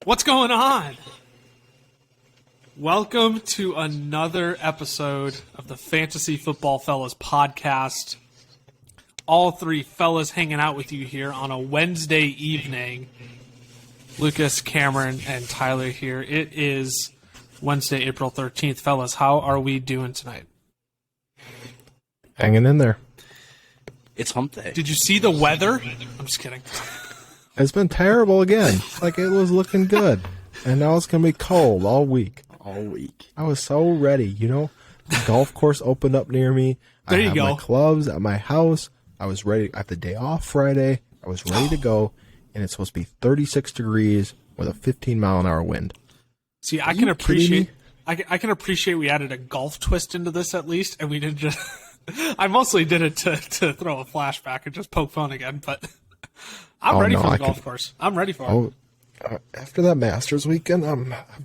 What's going on? Welcome to another episode of the Fantasy Football Fellas podcast. All three fellas hanging out with you here on a Wednesday evening. Lucas, Cameron, and Tyler here. It is Wednesday, April 13th. Fellas, how are we doing tonight? Hanging in there. It's hump day. Did you see the weather? I'm just kidding. It's been terrible again. Like, it was looking good. And now it's going to be cold all week. All week. I was so ready, you know? The golf course opened up near me. There you I have go. my clubs at my house. I was ready. I had the day off Friday. I was ready to go. And it's supposed to be 36 degrees with a 15-mile-an-hour wind. See, I can appreciate we added a golf twist into this at least, and we didn't just... I mostly did it to throw a flashback and just poke fun again, but I'm ready for the golf course. I'm ready for it. After that Masters weekend,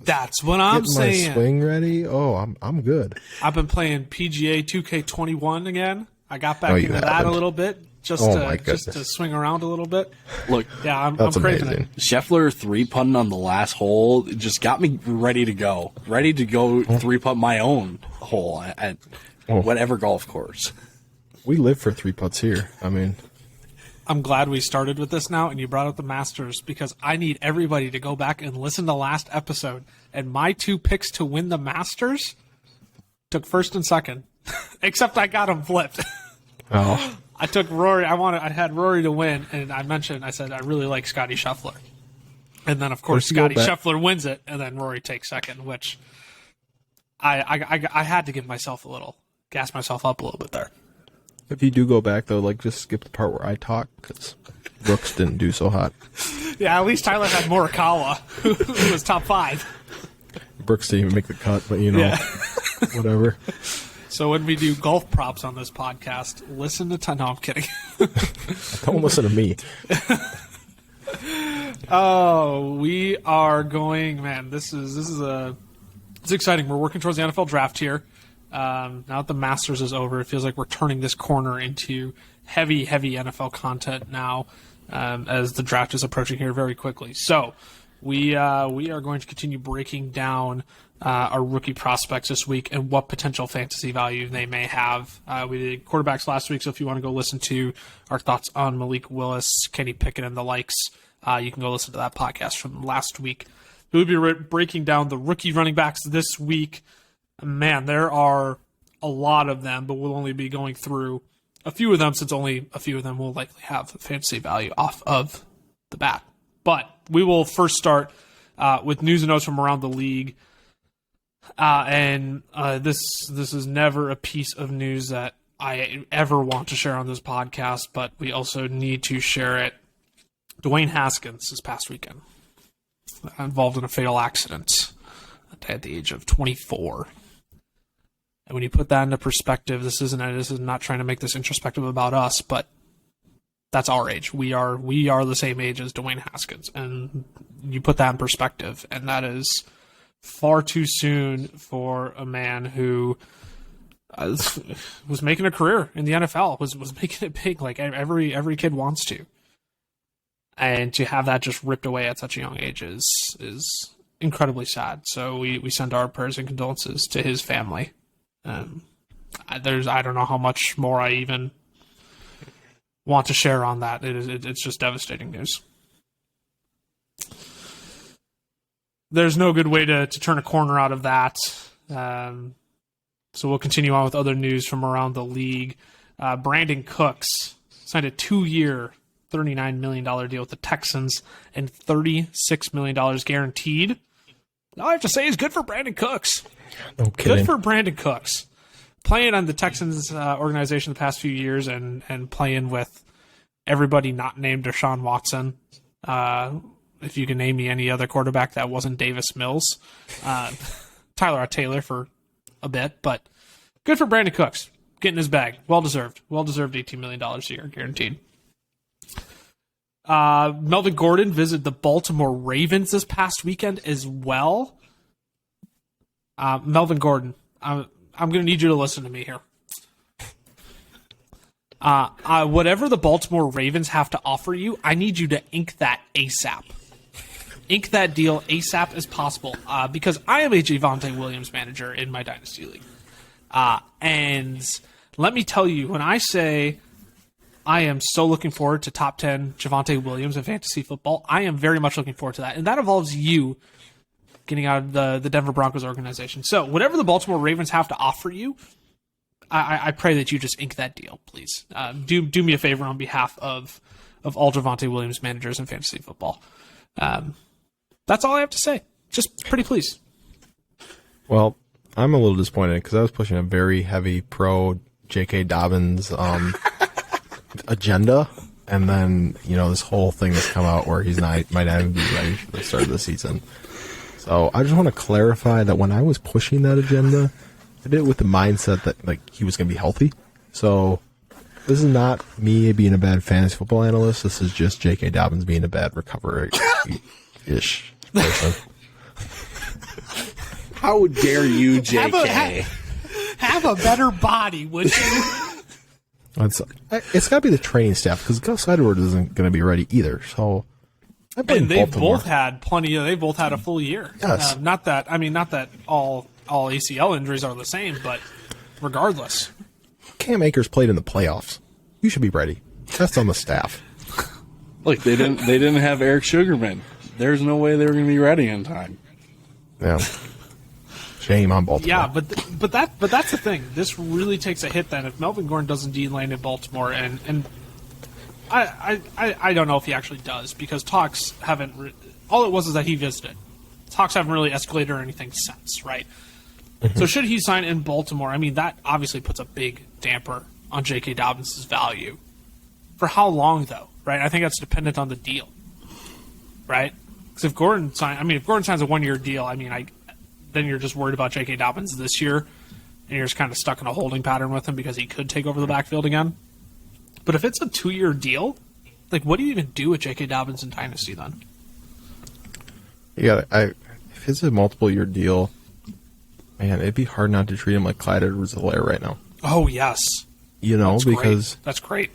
That's what I'm saying. My swing ready. Oh, I'm good. I've been playing PGA 2K21 again. I got back into that a little bit just to swing around a little bit. Look, yeah, I'm that's craving amazing. it. Scheffler 3-putting on the last hole just got me ready to go. Ready to go 3-putt my own hole at whatever golf course. We live for 3-putts here. I mean... I'm glad we started with this now, and you brought up the Masters, because I need everybody to go back and listen to last episode. And my two picks to win the Masters took first and second, except I got them flipped. Oh. I took Rory. I had Rory to win, and I said I really like Scotty Scheffler. And then, of course, Scotty Scheffler wins it, and then Rory takes second, which I had to give myself gas myself up a little bit there. If you do go back, though, like, just skip the part where I talk, because Brooks didn't do so hot. Yeah, at least Tyler had Morikawa, who was top 5. Brooks didn't even make the cut, but, you know, whatever. So when we do golf props on this podcast, listen to No, I'm kidding. Don't listen to me. Oh, we are going, man, this is it's exciting. We're working towards the NFL draft here. Now that the Masters is over, it feels like we're turning this corner into heavy NFL content now, as the draft is approaching here very quickly. So we are going to continue breaking down our rookie prospects this week and what potential fantasy value they may have. We did quarterbacks last week, so if you want to go listen to our thoughts on Malik Willis, Kenny Pickett, and the likes, you can go listen to that podcast from last week. We'll be breaking down the rookie running backs this week. Man, there are a lot of them, but we'll only be going through a few of them, since only a few of them will likely have fantasy value off of the bat. But we will first start with news and notes from around the league. And this is never a piece of news that I ever want to share on this podcast, but we also need to share it. Dwayne Haskins this past weekend involved in a fatal accident at the age of 24. And when you put that into perspective, this is not trying to make this introspective about us, but that's our age. We are the same age as Dwayne Haskins, and you put that in perspective, and that is far too soon for a man who was making a career in the NFL, was making it big, like every kid wants to, and to have that just ripped away at such a young age is incredibly sad. So we send our prayers and condolences to his family. I don't know how much more I even want to share on that. It's just devastating news. There's no good way to turn a corner out of that. So we'll continue on with other news from around the league. Brandon Cooks signed a 2-year, $39 million deal with the Texans and $36 million guaranteed. All I have to say is good for Brandon Cooks. No kidding. Good for Brandon Cooks. Playing on the Texans organization the past few years and playing with everybody not named Deshaun Watson. If you can name me any other quarterback that wasn't Davis Mills. Tyler Taylor for a bit, but good for Brandon Cooks. Getting his bag. Well-deserved. Well-deserved $18 million a year, guaranteed. Melvin Gordon visited the Baltimore Ravens this past weekend as well. Melvin Gordon, I'm going to need you to listen to me here. Whatever the Baltimore Ravens have to offer you, I need you to ink that ASAP. ink that deal ASAP as possible because I am a Javonte Williams manager in my Dynasty League. And let me tell you, when I say I am so looking forward to top 10 Javonte Williams in fantasy football, I am very much looking forward to that. And that involves you getting out of the Denver Broncos organization. So whatever the Baltimore Ravens have to offer you, I pray that you just ink that deal, please. Do me a favor on behalf of all Javonte Williams managers in fantasy football. That's all I have to say. Just pretty please. Well, I'm a little disappointed because I was pushing a very heavy pro J.K. Dobbins agenda, and then this whole thing has come out where might not even be ready for the start of the season. So I just want to clarify that when I was pushing that agenda, I did it with the mindset that he was going to be healthy. So this is not me being a bad fantasy football analyst. This is just J.K. Dobbins being a bad recovery-ish person. How dare you, J.K.? Have a better body, would you? It's got to be the training staff because Gus Edwards isn't going to be ready either. So they've both had plenty. They both had a full year. Yes. Not that all ACL injuries are the same, but regardless, Cam Akers played in the playoffs. You should be ready. That's on the staff. Look, they didn't have Eric Sugarman. There's no way they were going to be ready in time. Yeah. Shame on Baltimore. Yeah, but that's the thing. This really takes a hit then if Melvin Gordon does indeed land in Baltimore, and I don't know if he actually does because talks haven't. All it was is that he visited. Talks haven't really escalated or anything since, right? Mm-hmm. So should he sign in Baltimore? I mean, that obviously puts a big damper on J.K. Dobbins' value. For how long, though? Right? I think that's dependent on the deal, right? Because if Gordon signs a 1-year deal, then you're just worried about J.K. Dobbins this year, and you're just kind of stuck in a holding pattern with him because he could take over the backfield again. But if it's a 2-year deal, what do you even do with J.K. Dobbins in Dynasty then? Yeah, if it's a multiple-year deal, man, it'd be hard not to treat him like Clyde Edwards-Helaire right now. Oh, yes. Because that's great.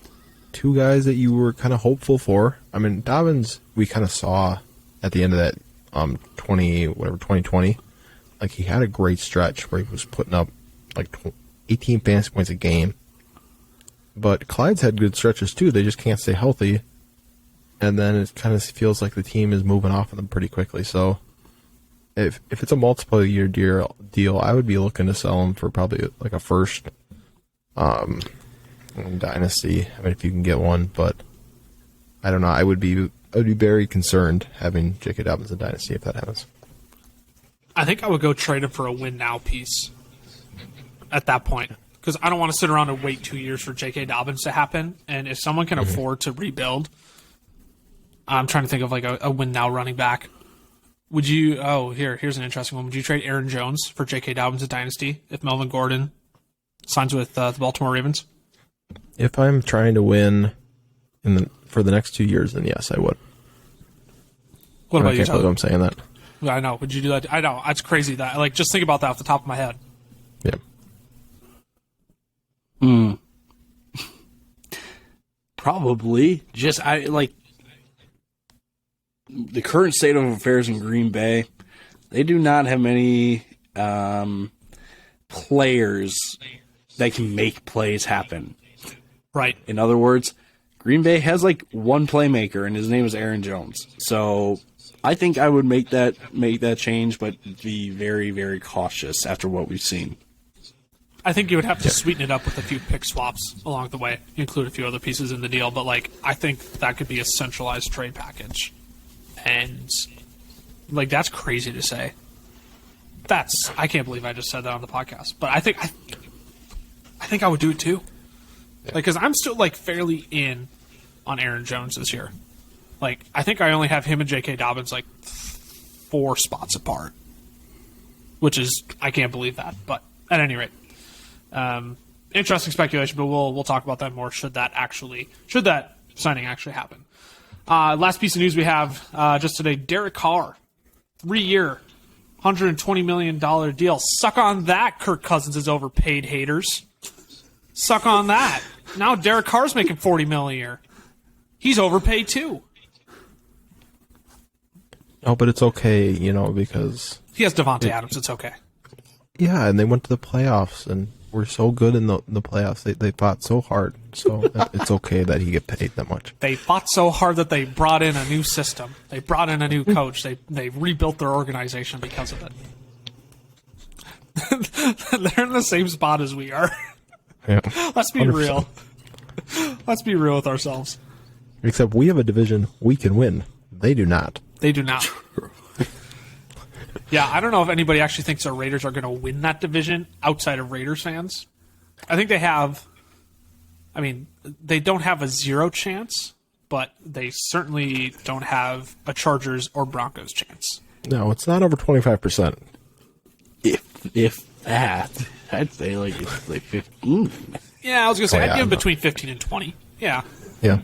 Two guys that you were kind of hopeful for. I mean, Dobbins, we kind of saw at the end of that 2020, he had a great stretch where he was putting up 18 fantasy points a game. But Clyde's had good stretches too. They just can't stay healthy. And then it kind of feels like the team is moving off of them pretty quickly. So if it's a multiple year deal, I would be looking to sell him for probably a first in Dynasty. If you can get one, but I don't know. I would be very concerned having J.K. Dobbins in Dynasty if that happens. I think I would go trade him for a win now piece at that point because I don't want to sit around and wait 2 years for J.K. Dobbins to happen. And if someone can afford to rebuild, I'm trying to think of a win now running back. Would you? Oh, here's an interesting one. Would you trade Aaron Jones for J.K. Dobbins in Dynasty if Melvin Gordon signs with the Baltimore Ravens? If I'm trying to win for the next 2 years, then yes, I would. What about you? I can't believe I'm saying that. I know. Would you do that? I know. It's crazy that just think about that off the top of my head. Yeah. Probably. Just the current state of affairs in Green Bay. They do not have many players that can make plays happen. Right. In other words, Green Bay has one playmaker, and his name is Aaron Jones. So I think I would make that change, but be very, very cautious after what we've seen. I think you would have to sweeten it up with a few pick swaps along the way, include a few other pieces in the deal. But I think that could be a centralized trade package, and that's crazy to say. I can't believe I just said that on the podcast. But I think I would do it too. Because I'm still fairly in on Aaron Jones this year. I think I only have him and J.K. Dobbins 4 spots apart, which is I can't believe that. But at any rate, interesting speculation. But we'll talk about that more should that signing actually happen. Last piece of news we have just today: Derek Carr, 3-year, $120 million deal. Suck on that, Kirk Cousins is overpaid, haters. Suck on that. Now Derek Carr's making $40 million a year. He's overpaid too. Oh, but it's okay, because He has Devontae Adams. It's okay. yeah, and they went to the playoffs and were so good in the playoffs. They fought so hard, so it's okay that he get paid that much. They fought so hard that they brought in a new system. They brought in a new coach. They rebuilt their organization because of it. They're in the same spot as we are. Yeah, Let's be 100%. real. Let's be real with ourselves. Except we have a division we can win. They do not. They do not. Yeah, I don't know if anybody actually thinks the Raiders are going to win that division outside of Raiders fans. I think they have. I mean, they don't have a 0 chance, but they certainly don't have a Chargers or Broncos chance. No, it's not over 25%. If that, I'd say like it's like 15. Yeah, I was going to say, Oh, I'd yeah, give them no. between 15 and 20. Yeah. Yeah.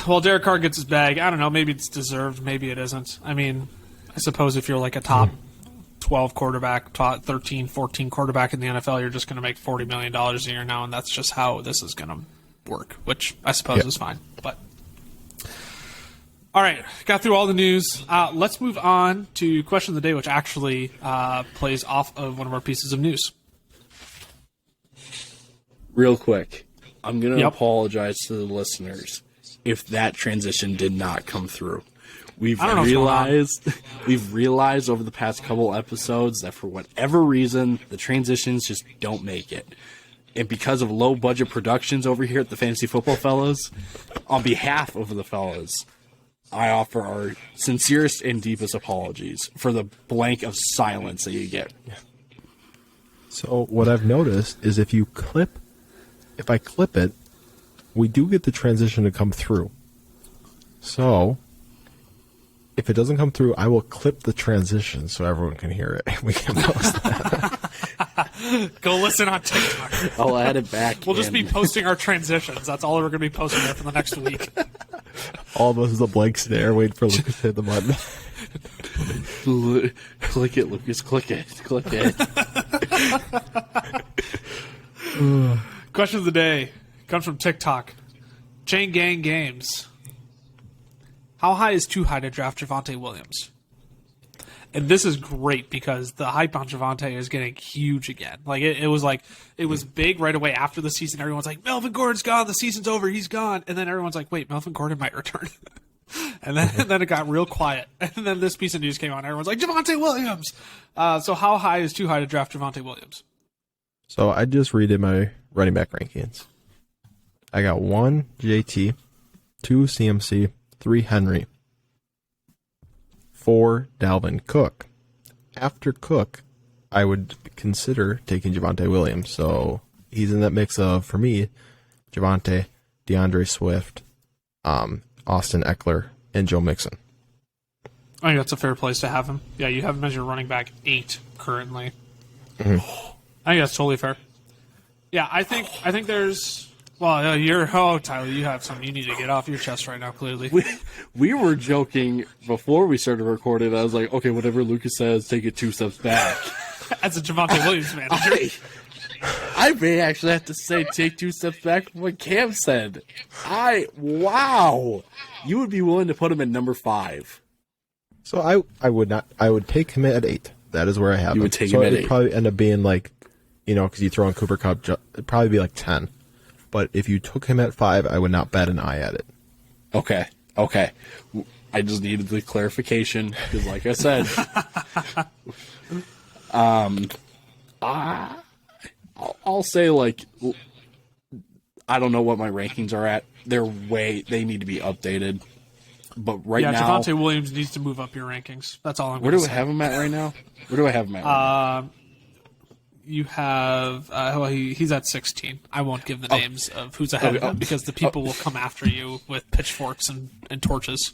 Well, Derek Carr gets his bag. I don't know. Maybe it's deserved. Maybe it isn't. I mean, I suppose if you're like a top 12 quarterback, top 13, 14 quarterback in the NFL, you're just going to make $40 million a year now, and that's just how this is going to work, which I suppose is fine. But all right, got through all the news. Let's move on to question of the day, which actually plays off of one of our pieces of news. Real quick, I'm going to Yep. apologize to the listeners if that transition did not come through. We've I don't know what's going on. we've realized over the past couple episodes that for whatever reason the transitions just don't make it. And because of low budget productions over here at the Fantasy Football Fellas, on behalf of the fellas, I offer our sincerest and deepest apologies for the blank of silence that you get. So what I've noticed is if I clip it, we do get the transition to come through. So if it doesn't come through, I will clip the transition so everyone can hear it. We can post that. Go listen on TikTok. I'll add it back. We'll just be posting our transitions. That's all we're going to be posting there for the next week. All of us is a blank stare, waiting for Lucas to hit the button. Click it, Lucas. Click it. Click it. Question of the day comes from TikTok. Chain Gang Games. How high is too high to draft Javonte Williams? And this is great because the hype on Javonte is getting huge again. Like it was big right away after the season. Everyone's like, Melvin Gordon's gone. The season's over. He's gone. And then everyone's like, wait, Melvin Gordon might return. and then it got real quiet. And then this piece of news came on. Everyone's like, Javonte Williams. So how high is too high to draft Javonte Williams? So I just redid my running back rankings. I got 1 JT, 2 CMC, 3 Henry, 4 Dalvin Cook. After Cook, I would consider taking Javonte Williams. So he's in that mix of, for me, Javonte, DeAndre Swift, Austin Eckler, and Joe Mixon. I think that's a fair place to have him. Yeah, you have him as your running back 8 currently. Mm-hmm. I think that's totally fair. Yeah, I think there's. Well, Tyler, you have something you need to get off your chest right now. Clearly, We were joking before we started recording. I was like, okay, whatever Lucas says, take it 2 steps back. as a Javonte Williams manager, I may actually have to say take 2 steps back from what Cam said. Wow. You would be willing to put him at number 5. So I would not. I would take him at 8. That is where I have him. would take so him at it'd 8. probably end up being like, because you throw in Cooper Kupp, it'd probably be like 10. But if you took him at 5, I would not bat an eye at it. Okay. I just needed the clarification because, like I said, I'll say I don't know what my rankings are at. They need to be updated. But right now, Javonte Williams needs to move up your rankings. That's all I'm going where to do say. I have him at right now? Where do I have him at? Right now? You have he's at 16. I won't give the names of who's ahead of him because the people will come after you with pitchforks and torches.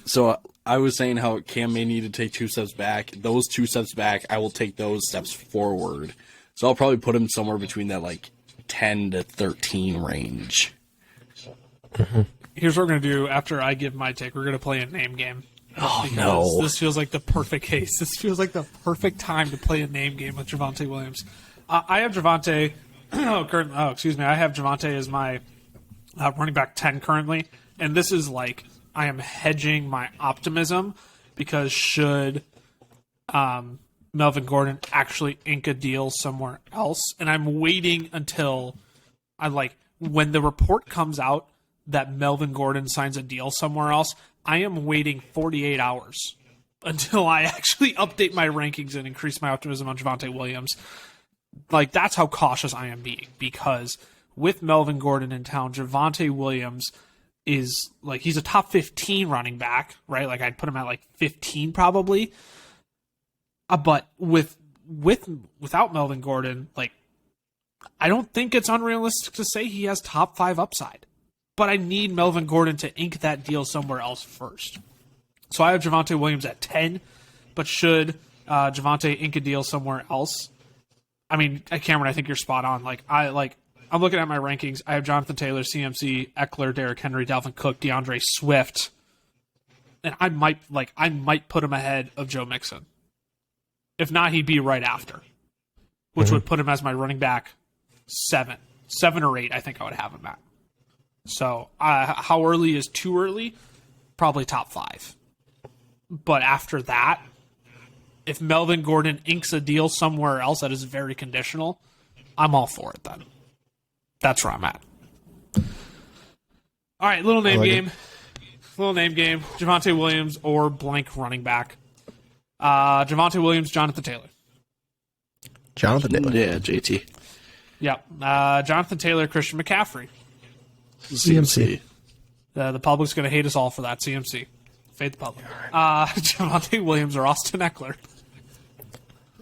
So I was saying how Cam may need to take 2 steps back. Those 2 steps back, I will take those steps forward. So I'll probably put him somewhere between that 10 to 13 range. Here's what we're going to do after I give my take. We're going to play a name game. Oh, no. This feels like the perfect case. This feels like the perfect time to play a name game with Javonte Williams. I have Javonte. I have Javonte as my running back 10 currently, and this is I am hedging my optimism because should Melvin Gordon actually ink a deal somewhere else, and I'm waiting until when the report comes out that Melvin Gordon signs a deal somewhere else, I am waiting 48 hours until I actually update my rankings and increase my optimism on Javonte Williams. Like, that's how cautious I am being, because with Melvin Gordon in town, Javonte Williams is like, he's a top 15 running back, right? Like, I'd put him at like 15 probably. But without Melvin Gordon, like, I don't think it's unrealistic to say he has top 5 upside. But I need Melvin Gordon to ink that deal somewhere else first. So I have Javonte Williams at 10, but should Javonte ink a deal somewhere else? I mean, Cameron, I think you're spot on. I'm looking at my rankings. I have Jonathan Taylor, CMC, Eckler, Derrick Henry, Dalvin Cook, DeAndre Swift, and I might put him ahead of Joe Mixon. If not, he'd be right after, which would put him as my running back 7 or 8. I think I would have him at. So how early is too early? Probably top 5. But after that, if Melvin Gordon inks a deal somewhere else that is very conditional, I'm all for it then. That's where I'm at. All right, little name game. Little name game. Javonte Williams or blank running back. Javonte Williams, Jonathan Taylor. Jonathan Taylor. Yeah, JT. Yep. Jonathan Taylor, Christian McCaffrey. CMC. The public's going to hate us all for that. CMC. Fade the public. Javonte Williams or Austin Eckler.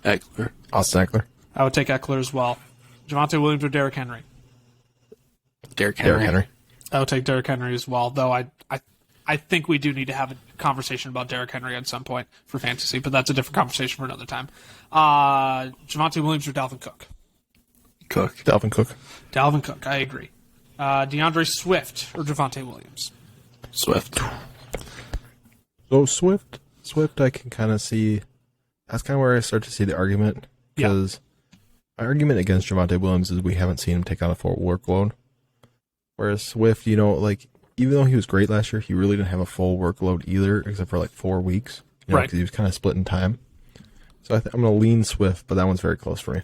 Eckler. Austin Eckler. I would take Eckler as well. Javonte Williams or Derrick Henry. Derrick Henry. I would take Derrick Henry as well, though I think we do need to have a conversation about Derrick Henry at some point for fantasy, but that's a different conversation for another time. Javonte Williams or Dalvin Cook? Dalvin Cook. Dalvin Cook, I agree. DeAndre Swift or Javonte Williams? Swift. So Swift, I can kind of see. That's kind of where I start to see the argument, because my argument against Javonte Williams is we haven't seen him take on a full workload. Whereas Swift, even though he was great last year, he really didn't have a full workload either, except for like 4 weeks. Right. Because he was kind of split in time. So I'm going to lean Swift, but that one's very close for me.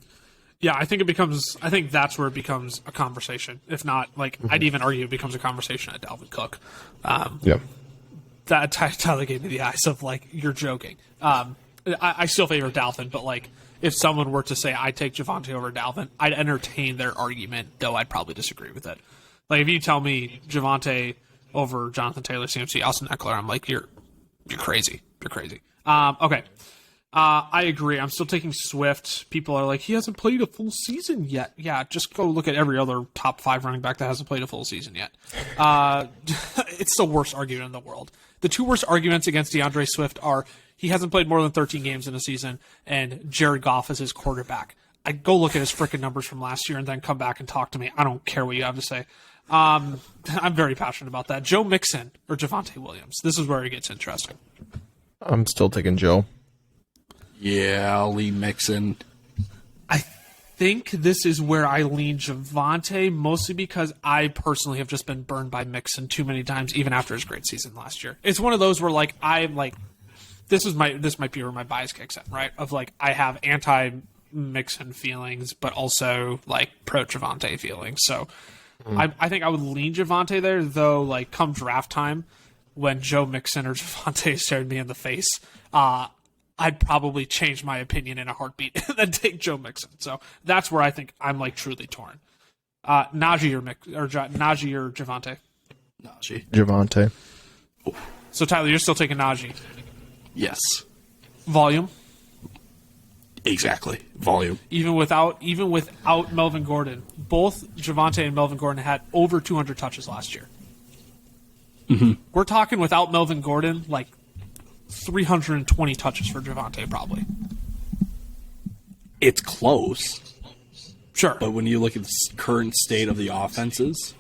Yeah, I think that's where it becomes a conversation. If not, I'd even argue it becomes a conversation at Dalvin Cook. That Tyler gave me the eyes of you're joking. I still favor Dalvin, but if someone were to say I take Javonte over Dalvin, I'd entertain their argument, though I'd probably disagree with it. If you tell me Javonte over Jonathan Taylor, CMC, Austin Eckler, I'm like, you're crazy. You're crazy. Okay. I agree. I'm still taking Swift. People are like, he hasn't played a full season yet. Yeah, just go look at every other top 5 running back that hasn't played a full season yet. It's the worst argument in the world. The 2 worst arguments against DeAndre Swift are he hasn't played more than 13 games in a season, and Jared Goff is his quarterback. I go look at his freaking numbers from last year and then come back and talk to me. I don't care what you have to say. I'm very passionate about that. Joe Mixon or Javonte Williams. This is where it gets interesting. I'm still taking Joe. Yeah, I'll lean Mixon. I think this is where I lean Javonte, mostly because I personally have just been burned by Mixon too many times, even after his great season last year. It's one of those where this might be where my bias kicks in, right? Of I have anti-Mixon feelings, but also pro Javonte feelings. So I think I would lean Javonte there, though. Come draft time, when Joe Mixon or Javonte stared me in the face, I'd probably change my opinion in a heartbeat and then take Joe Mixon. So that's where I think I'm truly torn. Najee or Javonte? Najee. Javonte. So Tyler, you're still taking Najee? Yes. Volume? Exactly. Volume. Even without Melvin Gordon, both Javonte and Melvin Gordon had over 200 touches last year. Mm-hmm. We're talking without Melvin Gordon, 320 touches for Javonte, probably. It's close. Sure. But when you look at the current state of the offenses,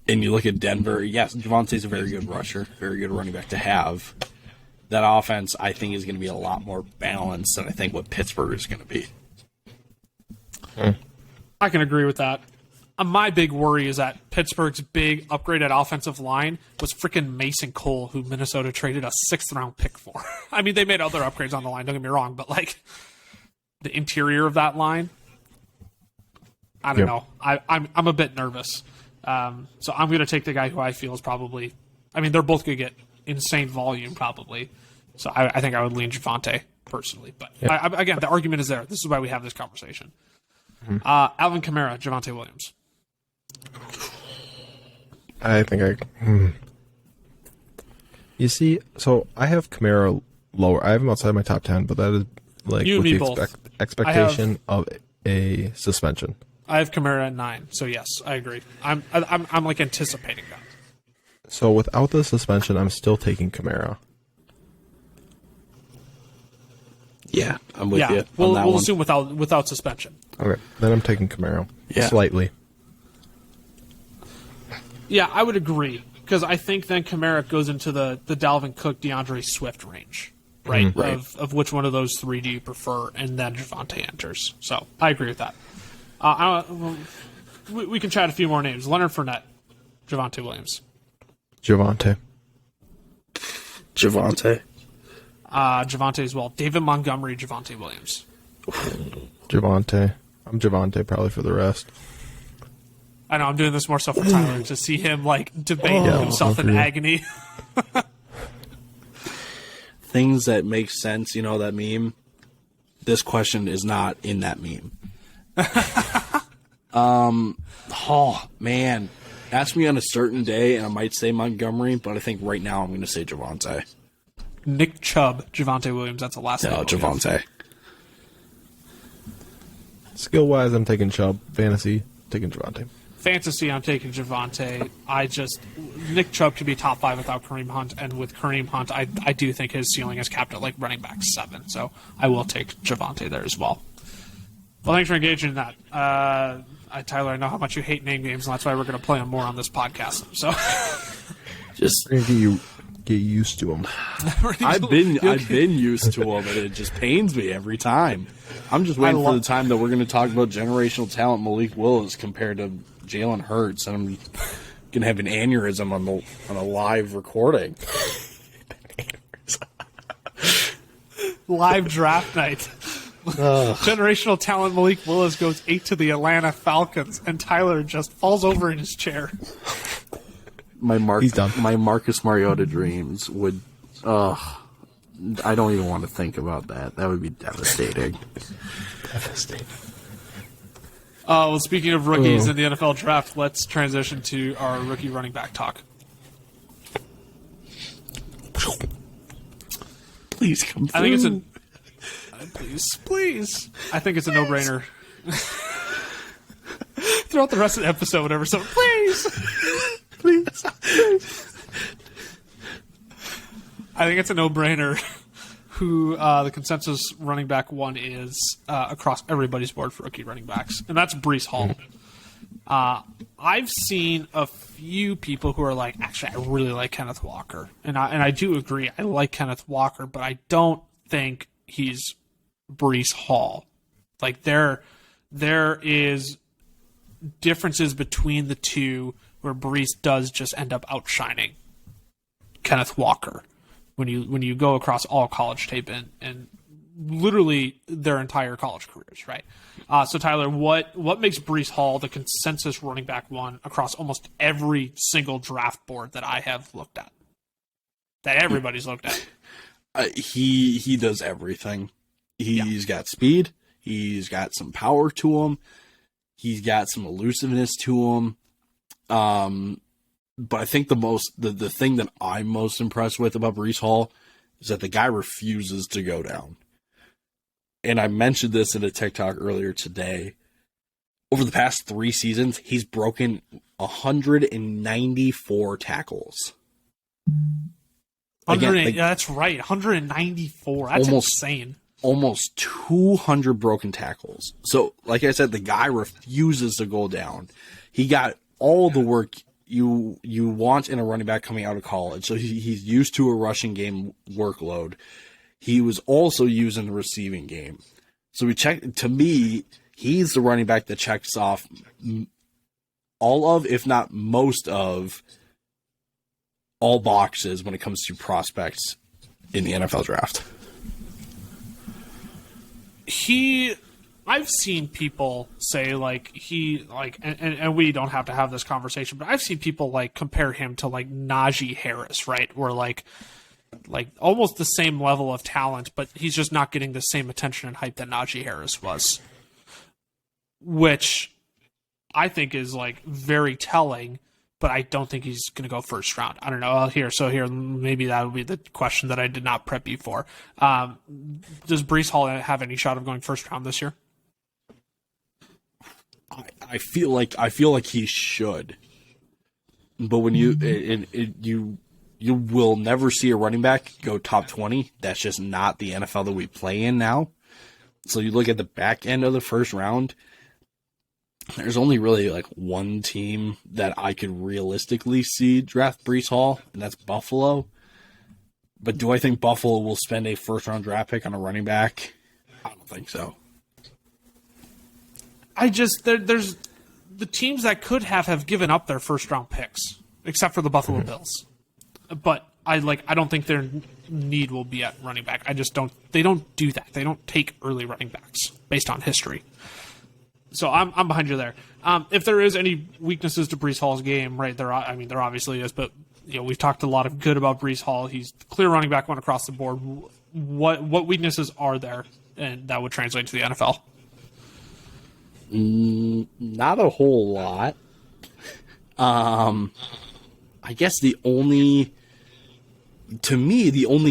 and you look at Denver, yes, Javonte's a very good rusher, very good running back to have. That offense, I think, is going to be a lot more balanced than I think what Pittsburgh is going to be. I can agree with that. My big worry is that Pittsburgh's big upgrade at offensive line was freaking Mason Cole, who Minnesota traded a 6th-round pick for. I mean, they made other upgrades on the line, don't get me wrong, but, like, the interior of that line, I don't know. I'm a bit nervous. So I'm going to take the guy who I feel is probably – I mean, they're both going to get insane volume probably. So I think I would lean Javonte personally. But, again, the argument is there. This is why we have this conversation. Alvin Kamara, Javonte Williams. I think You see, so I have Kamara lower. I have him outside my top 10, but that is like You and with me the both. expectation of a suspension. I have Kamara at 9, so yes, I agree. I'm like anticipating that. So without the suspension, I'm still taking Kamara. Yeah, I'm with you. We'll assume without suspension. Okay, then I'm taking Kamara. Yeah. Slightly. Yeah, I would agree because I think then Kamara goes into the Dalvin Cook, DeAndre Swift range, right? Right. Of which one of those three do you prefer, and then Javonte enters. So I agree with that. We can chat a few more names. Leonard Fournette, Javonte Williams. Javonte. Javonte as well. David Montgomery, Javonte Williams. Javonte. I'm Javonte probably for the rest. I know I'm doing this more so for Tyler to see him like debate himself in agony. Things that make sense, you know, that meme. This question is not in that meme. Oh man, ask me on a certain day, and I might say Montgomery, but I think right now I'm going to say Javonte. Nick Chubb, Javonte Williams. That's the last name. No, Javonte. Skill wise, I'm taking Chubb. Fantasy, taking Javonte. Fantasy, I'm taking Javonte. Nick Chubb could be top 5 without Kareem Hunt, and with Kareem Hunt, I do think his ceiling is capped at like running back 7. So I will take Javonte there as well. Well, thanks for engaging in that. Tyler, I know how much you hate name games, and that's why we're going to play them more on this podcast. So Just We're gonna get used to them. I've been used to them, and it just pains me every time. I'm just waiting for the time that we're going to talk about generational talent Malik Willis compared to Jalen Hurts, and I'm going to have an aneurysm on a live recording. live draft night. Generational talent Malik Willis goes 8 to the Atlanta Falcons, and Tyler just falls over in his chair. He's done. My Marcus Mariota dreams would. I don't even want to think about that. That would be devastating. Well, speaking of rookies in the NFL draft, let's transition to our rookie running back talk. Please come through. I think it's a please. I think it's a no-brainer. Throughout the rest of the episode, whatever. So please. I think it's a no-brainer who the consensus running back 1 is across everybody's board for rookie running backs, and that's Breece Hall. I've seen a few people who are like, actually, I really like Kenneth Walker, and I do agree. I like Kenneth Walker, but I don't think he's Breece Hall. Like there is differences between the two where Breece does just end up outshining Kenneth Walker when you go across all college tape and literally their entire college careers, right? So Tyler, what makes Breece Hall the consensus running back 1 across almost every single draft board that I have looked at, that everybody's looked at? He does everything. He's got speed. He's got some power to him. He's got some elusiveness to him. But I think the thing that I'm most impressed with about Breece Hall is that the guy refuses to go down. And I mentioned this in a TikTok earlier today. Over the past 3 seasons, he's broken 194 tackles. Yeah, that's right. 194. That's insane. Almost 200 broken tackles. So, like I said, the guy refuses to go down. He got all the work you want in a running back coming out of college. So he's used to a rushing game workload. He was also used in the receiving game. So to me, he's the running back that checks off all of, if not most of, all boxes when it comes to prospects in the NFL draft. I've seen people say and we don't have to have this conversation, but I've seen people like compare him to like Najee Harris, right? Or like almost the same level of talent, but he's just not getting the same attention and hype that Najee Harris was, which I think is like very telling. But I don't think he's going to go first round. I don't know. Here, maybe that would be the question that I did not prep you for. Does Breece Hall have any shot of going first round this year? I feel like he should, but when you will never see a running back go top 20. That's just not the NFL that we play in now. So you look at the back end of the first round. There's only really like one team that I could realistically see draft Breece Hall, and that's Buffalo. But do I think Buffalo will spend a first-round draft pick on a running back? I don't think so. There's the teams that could have given up their first-round picks, except for the Buffalo Bills. But I don't think their need will be at running back. They don't do that. They don't take early running backs based on history. So I'm behind you there. If there is any weaknesses to Breece Hall's game, right? There obviously is, but we've talked a lot of good about Breece Hall. He's the clear running back one across the board. What weaknesses are there, and that would translate to the NFL? Not a whole lot. I guess the only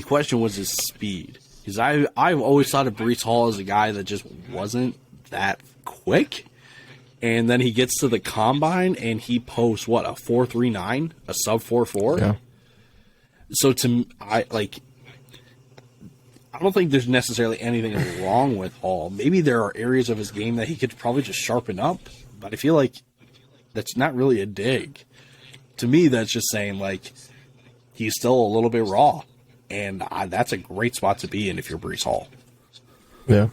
question was his speed, because I've always thought of Breece Hall as a guy that just wasn't that quick, and then he gets to the combine and he posts a 4.39, a sub 4.4. Yeah. So I don't think there's necessarily anything wrong with Hall. Maybe there are areas of his game that he could probably just sharpen up, but I feel like that's not really a dig. To me, that's just saying like he's still a little bit raw, and that's a great spot to be in if you're Breece Hall. Yeah.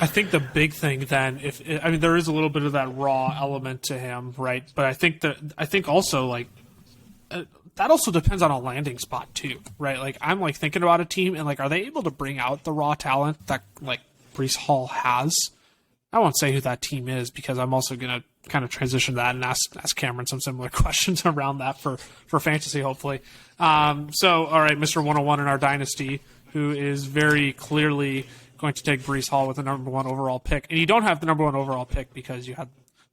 I think the big thing then, there is a little bit of that raw element to him, right? But I think also like that also depends on a landing spot too, right? Like I'm like thinking about a team and like, are they able to bring out the raw talent that like Breece Hall has? I won't say who that team is because I'm also gonna kind of transition that and ask Cameron some similar questions around that for fantasy, hopefully. So all right, Mr. 101 in our dynasty, who is very clearly going to take Breece Hall with the number 1 overall pick. And you don't have the number 1 overall pick because you had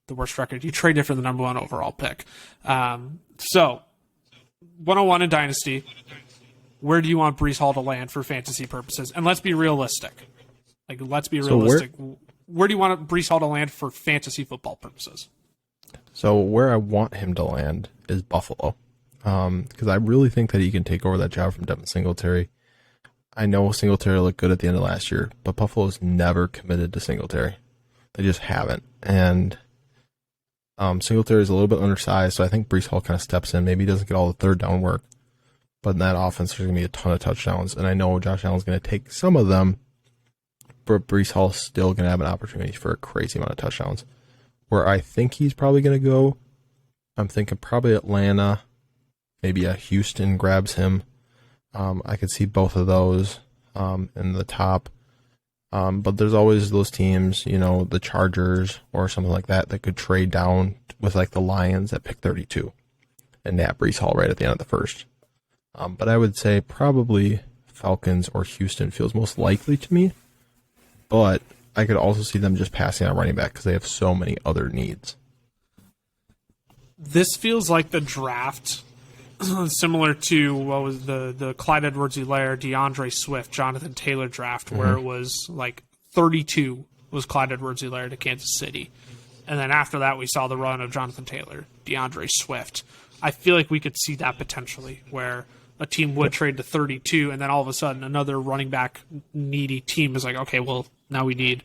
the worst record. You traded for the number 1 overall pick. So 101 in Dynasty, where do you want Breece Hall to land for fantasy purposes? And let's be realistic. Where do you want Breece Hall to land for fantasy football purposes? So where I want him to land is Buffalo. Because I really think that he can take over that job from Devin Singletary. I know Singletary looked good at the end of last year, but Buffalo's never committed to Singletary. They just haven't. And Singletary is a little bit undersized, so I think Breece Hall kind of steps in. Maybe he doesn't get all the third down work, but in that offense, there's going to be a ton of touchdowns. And I know Josh Allen's going to take some of them, but Breece Hall's still going to have an opportunity for a crazy amount of touchdowns. Where I think he's probably going to go, I'm thinking probably Atlanta, maybe Houston grabs him. I could see both of those in the top. But there's always those teams, the Chargers or something like that could trade down with like the Lions at pick 32 and nab Breece Hall right at the end of the first. But I would say probably Falcons or Houston feels most likely to me. But I could also see them just passing on running back because they have so many other needs. This feels like the draft similar to what was the Clyde Edwards-Helaire, DeAndre Swift, Jonathan Taylor draft, where it was like 32 was Clyde Edwards-Helaire to Kansas City. And then after that, we saw the run of Jonathan Taylor, DeAndre Swift. I feel like we could see that potentially, where a team would trade to 32, and then all of a sudden another running back needy team is like, okay, well, now we need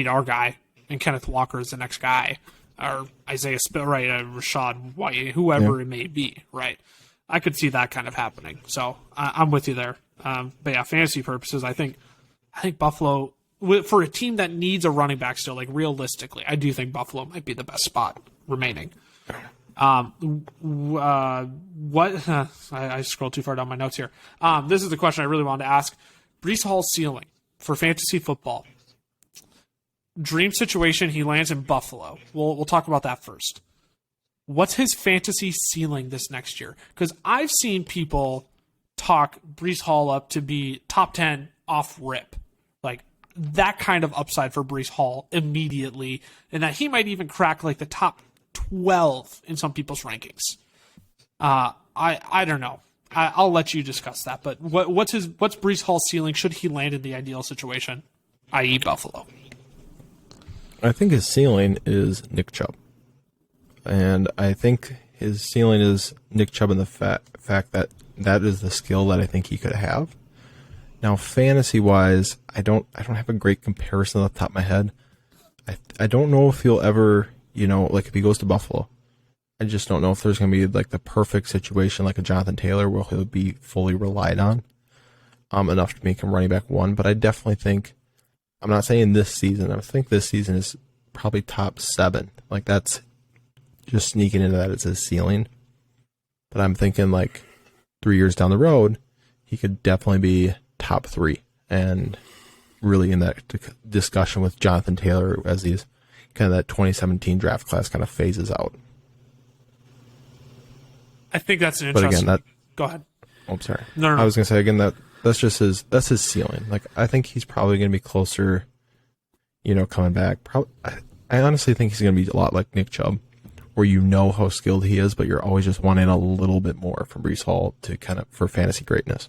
our guy, and Kenneth Walker is the next guy, or Isaiah Spiller, right, Rashad White, whoever it may be, right? I could see that kind of happening. So I'm with you there. But yeah, fantasy purposes, I think Buffalo, for a team that needs a running back still, like realistically, I do think Buffalo might be the best spot remaining. What? I scrolled too far down my notes here. This is the question I really wanted to ask. Breece Hall's ceiling for fantasy football. Dream situation, he lands in Buffalo. We'll talk about that first. What's his fantasy ceiling this next year? Because I've seen people talk Breece Hall up to be top 10 off rip. Like, that kind of upside for Breece Hall immediately, and that he might even crack like the top 12 in some people's rankings. I don't know. I'll let you discuss that. But what's Breece Hall's ceiling should he land in the ideal situation, i.e. Buffalo? I think his ceiling is Nick Chubb. And I think his ceiling is Nick Chubb in the fact that that is the skill that I think he could have. Now, fantasy-wise, I don't have a great comparison off the top of my head. I don't know if he'll ever, like if he goes to Buffalo, I just don't know if there's going to be like the perfect situation like a Jonathan Taylor where he'll be fully relied on enough to make him running back one. But I definitely think, I'm not saying this season, I think this season is probably top 7. Like that's just sneaking into that as his ceiling. But I'm thinking like 3 years down the road, he could definitely be top 3 and really in that discussion with Jonathan Taylor as he's kind of that 2017 draft class kind of phases out. I think that's an interesting. But again, go ahead. Oh, I'm sorry. No. I was going to say again that's just his ceiling. Like I think he's probably going to be closer, coming back. I honestly think he's going to be a lot like Nick Chubb, where how skilled he is, but you're always just wanting a little bit more from Breece Hall to kind of for fantasy greatness.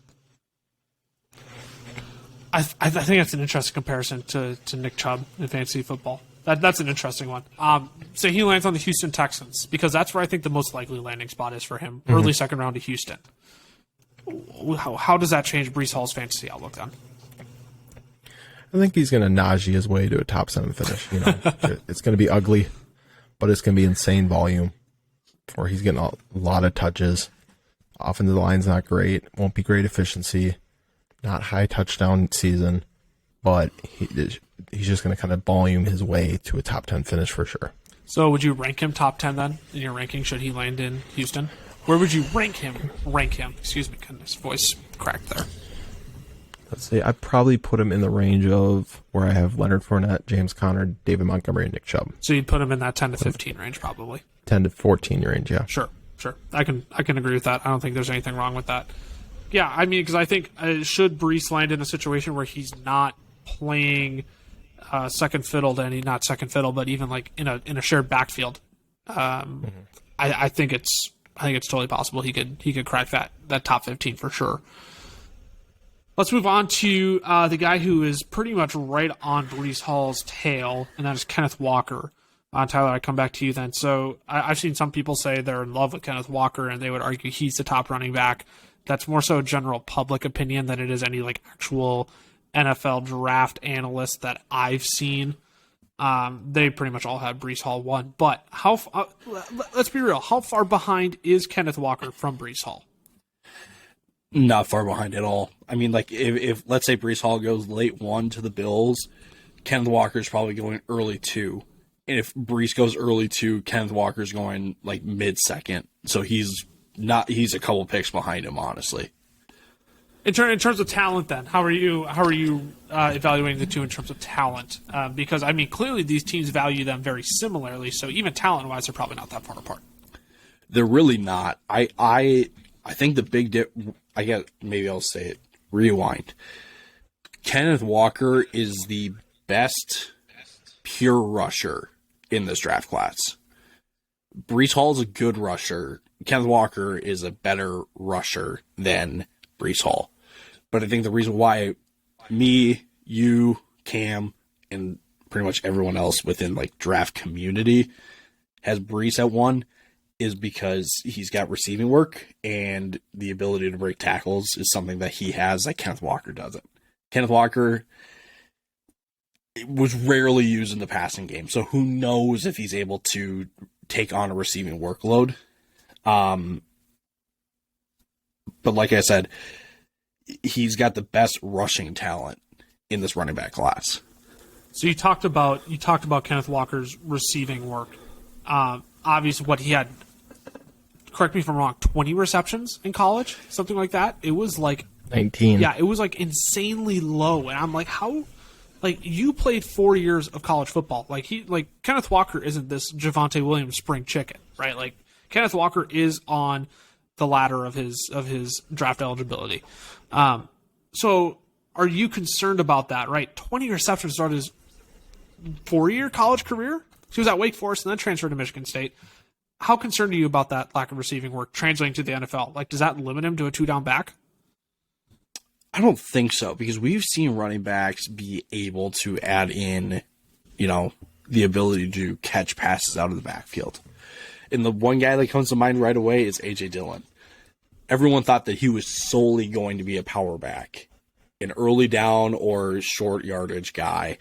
I think that's an interesting comparison to Nick Chubb in fantasy football. That's an interesting one. Say he lands on the Houston Texans, because that's where I think the most likely landing spot is for him. Mm-hmm. Early second round to Houston. How does that change Breece Hall's fantasy outlook then? I think he's going to Najee his way to a top 7 finish. It's going to be ugly, but it's going to be insane volume, where he's getting a lot of touches. Offensive line's not great. Won't be great efficiency. Not high touchdown season, but he's just going to kind of volume his way to a top 10 finish for sure. So would you rank him top 10 then in your ranking should he land in Houston? Where would you rank him? Excuse me, goodness, voice cracked there. Let's see, I'd probably put him in the range of where I have Leonard Fournette, James Conner, David Montgomery, and Nick Chubb. So you'd put him in that 10 to 15 range probably. 10 to 14 range, yeah. Sure. I can agree with that. I don't think there's anything wrong with that. Yeah, I mean, because I think should Breece land in a situation where he's not playing second fiddle to any, not second fiddle, but even like in a shared backfield, I think it's totally possible he could crack that top 15 for sure. Let's move on to the guy who is pretty much right on Breece Hall's tail, and that is Kenneth Walker. Tyler, I come back to you then. So I've seen some people say they're in love with Kenneth Walker, and they would argue he's the top running back. That's more so general public opinion than it is any like actual NFL draft analysts that I've seen. They pretty much all had Breece Hall 1. But let's be real. How far behind is Kenneth Walker from Breece Hall? Not far behind at all. I mean, like if let's say Breece Hall goes late 1 to the Bills, Kenneth Walker's probably going early 2. And if Breece goes early 2, Kenneth Walker's going like mid-second. So he's a couple picks behind him, honestly. In terms of talent, then, how are you evaluating the two in terms of talent? Because I mean, clearly these teams value them very similarly. So even talent-wise, they're probably not that far apart. They're really not. I think the big I guess maybe I'll say it. Rewind. Kenneth Walker is the best pure rusher in this draft class. Breece Hall is a good rusher. Kenneth Walker is a better rusher than Breece Hall. But I think the reason why me, you, Cam, and pretty much everyone else within like draft community has Breece at 1 is because he's got receiving work, and the ability to break tackles is something that he has that Kenneth Walker doesn't. Kenneth Walker was rarely used in the passing game, so who knows if he's able to take on a receiving workload. But like I said, he's got the best rushing talent in this running back class. So you talked about Kenneth Walker's receiving work. obviously what he had, correct me if I'm wrong, 20 receptions in college, something like that. It was like 19. Yeah, it was like insanely low, and I'm like, how? Like, you played 4 years of college football. Like Kenneth Walker isn't this Javonte Williams spring chicken, right? Like, Kenneth Walker is on the ladder of his draft eligibility. So are you concerned about that, right? 20 receptions started his 4-year college career. He was at Wake Forest and then transferred to Michigan State. How concerned are you about that lack of receiving work translating to the NFL? Like, does that limit him to a 2-down back? I don't think so, because we've seen running backs be able to add in, the ability to catch passes out of the backfield. And the one guy that comes to mind right away is A.J. Dillon. Everyone thought that he was solely going to be a power back, an early down or short yardage guy.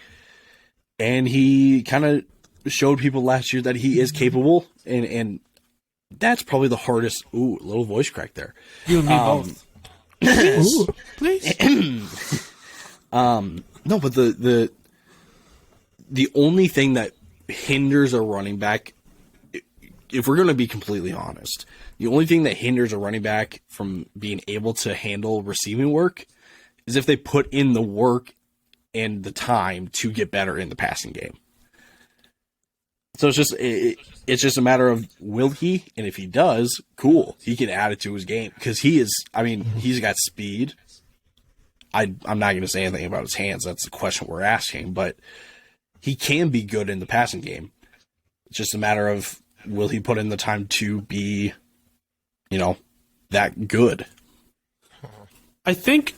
And he kind of showed people last year that he is capable, and that's probably the hardest. Ooh, little voice crack there. You and me both. Please. No, but the only thing that hinders a running back, if we're going to be completely honest, the only thing that hinders a running back from being able to handle receiving work is if they put in the work and the time to get better in the passing game. So it's just a matter of will he, and if he does, cool, he can add it to his game, because he's got speed. I'm not going to say anything about his hands. That's the question we're asking, but he can be good in the passing game. It's just a matter of will he put in the time to be, that good. I think,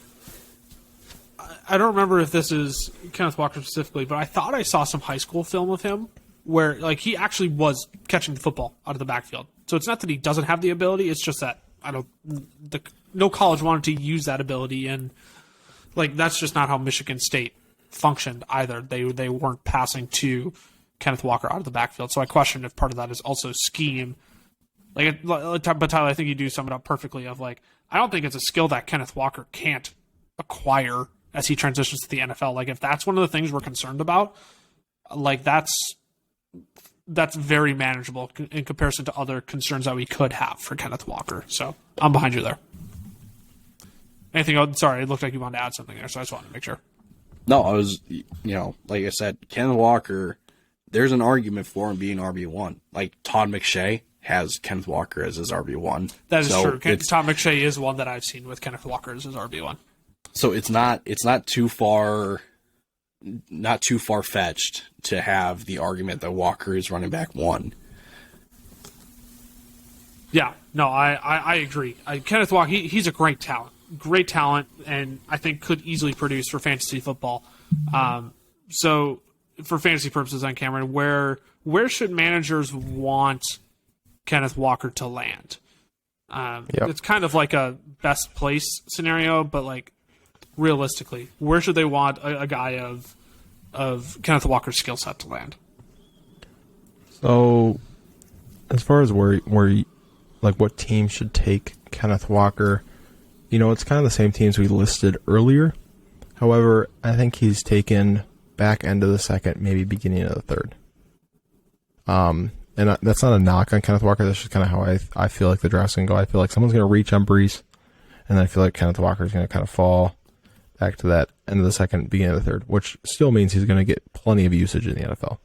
I don't remember if this is Kenneth Walker specifically, but I thought I saw some high school film of him where he actually was catching the football out of the backfield. So it's not that he doesn't have the ability, it's just that no college wanted to use that ability, and that's just not how Michigan State functioned either. They weren't passing to Kenneth Walker out of the backfield. So I question if part of that is also scheme. But Tyler, I think you do sum it up perfectly of I don't think it's a skill that Kenneth Walker can't acquire as he transitions to the NFL. If that's one of the things we're concerned about, that's very manageable in comparison to other concerns that we could have for Kenneth Walker. So I'm behind you there. Anything else? Sorry, it looked like you wanted to add something there, so I just wanted to make sure. No, I was, like I said, Kenneth Walker, there's an argument for him being RB1. Todd McShay has Kenneth Walker as his RB1. That is true. Todd McShay is one that I've seen with Kenneth Walker as his RB1. So it's not too far-fetched to have the argument that Walker is running back 1. Yeah, no, I agree. Kenneth Walker, he's a great talent, and I think could easily produce for fantasy football. So for fantasy purposes on Cameron, where should managers want Kenneth Walker to land? It's kind of like a best place scenario, but realistically, where should they want a guy of Kenneth Walker's skill set to land? So, as far as where what team should take Kenneth Walker, it's kind of the same teams we listed earlier. However, I think he's taken back end of the second, maybe beginning of the third. And that's not a knock on Kenneth Walker. That's just kind of how I feel like the draft's going to go. I feel like someone's going to reach on Brees, and I feel like Kenneth Walker is going to kind of fall back to that end of the second, beginning of the third, which still means he's going to get plenty of usage in the NFL.